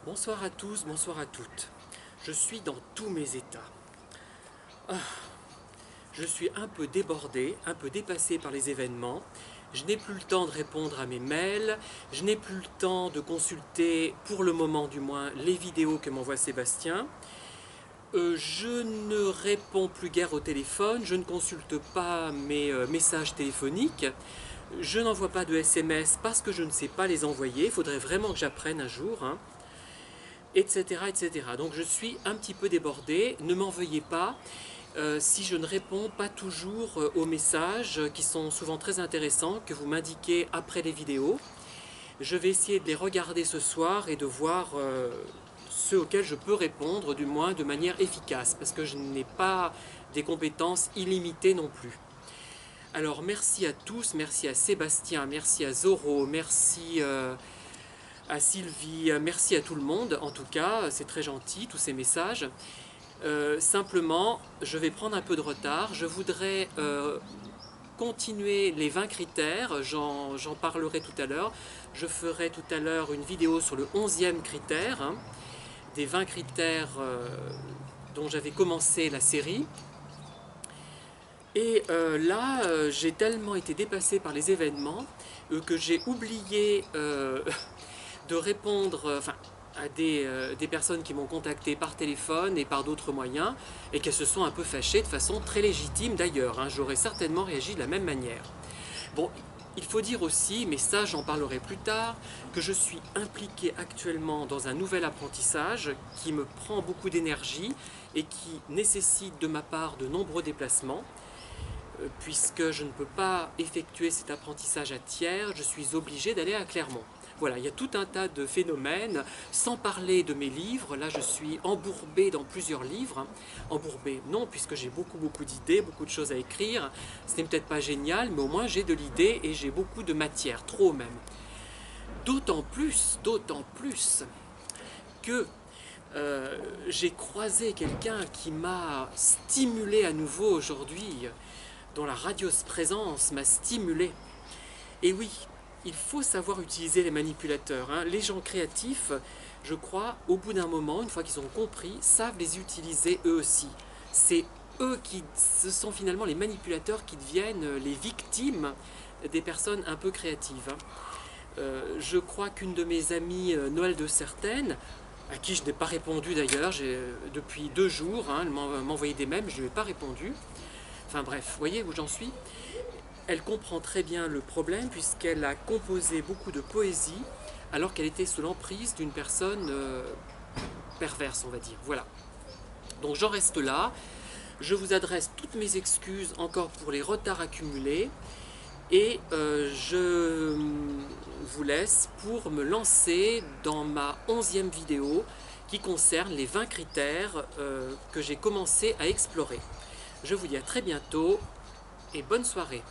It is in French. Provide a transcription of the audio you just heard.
Bonsoir à tous, bonsoir à toutes. Je suis dans tous mes états. Ah, je suis un peu débordé, un peu dépassé par les événements. Je n'ai plus le temps de répondre à mes mails. Je n'ai plus le temps de consulter, pour le moment du moins, les vidéos que m'envoie Sébastien. Je ne réponds plus guère au téléphone. Je ne consulte pas mes messages téléphoniques. Je n'envoie pas de SMS parce que je ne sais pas les envoyer. Il faudrait vraiment que j'apprenne un jour, hein. Etc., etc. Donc je suis un petit peu débordé, ne m'en veuillez pas si je ne réponds pas toujours aux messages qui sont souvent très intéressants que vous m'indiquez après les vidéos. Je vais essayer de les regarder ce soir et de voir ceux auxquels je peux répondre, du moins de manière efficace, parce que je n'ai pas des compétences illimitées non plus. Alors merci à tous, merci à Sébastien, merci à Zoro, merci à Sylvie, merci à tout le monde, en tout cas, c'est très gentil, tous ces messages. Simplement, je vais prendre un peu de retard, je voudrais continuer les 20 critères, j'en parlerai tout à l'heure. Je ferai tout à l'heure une vidéo sur le 11e critère, hein, des 20 critères dont j'avais commencé la série. Et là, j'ai tellement été dépassé par les événements que j'ai oublié de répondre à des personnes qui m'ont contacté par téléphone et par d'autres moyens, et qu'elles se sont un peu fâchées de façon très légitime d'ailleurs, hein. J'aurais certainement réagi de la même manière. Bon, il faut dire aussi, mais ça j'en parlerai plus tard, que je suis impliqué actuellement dans un nouvel apprentissage qui me prend beaucoup d'énergie et qui nécessite de ma part de nombreux déplacements. Puisque je ne peux pas effectuer cet apprentissage à Thiers, je suis obligé d'aller à Clermont. Voilà, il y a tout un tas de phénomènes, sans parler de mes livres. Là, je suis embourbé dans plusieurs livres. Embourbé, non, puisque j'ai beaucoup d'idées, beaucoup de choses à écrire. Ce n'est peut-être pas génial, mais au moins j'ai de l'idée et j'ai beaucoup de matière, trop même. D'autant plus que j'ai croisé quelqu'un qui m'a stimulé à nouveau aujourd'hui, dont la radiosprésence m'a stimulé. Et oui, il faut savoir utiliser les manipulateurs, hein. Les gens créatifs, je crois, au bout d'un moment, une fois qu'ils ont compris, savent les utiliser eux aussi. C'est eux ce sont finalement les manipulateurs qui deviennent les victimes des personnes un peu créatives, hein. Je crois qu'une de mes amies, Noël de Certaines, à qui je n'ai pas répondu d'ailleurs, depuis 2 jours, hein, elle m'a envoyé des mèmes, je ne lui ai pas répondu. Enfin bref, vous voyez où j'en suis. Elle comprend très bien le problème puisqu'elle a composé beaucoup de poésie alors qu'elle était sous l'emprise d'une personne perverse, on va dire. Voilà. Donc j'en reste là. Je vous adresse toutes mes excuses encore pour les retards accumulés et je vous laisse pour me lancer dans ma 11e vidéo qui concerne les 20 critères que j'ai commencé à explorer. Je vous dis à très bientôt et bonne soirée.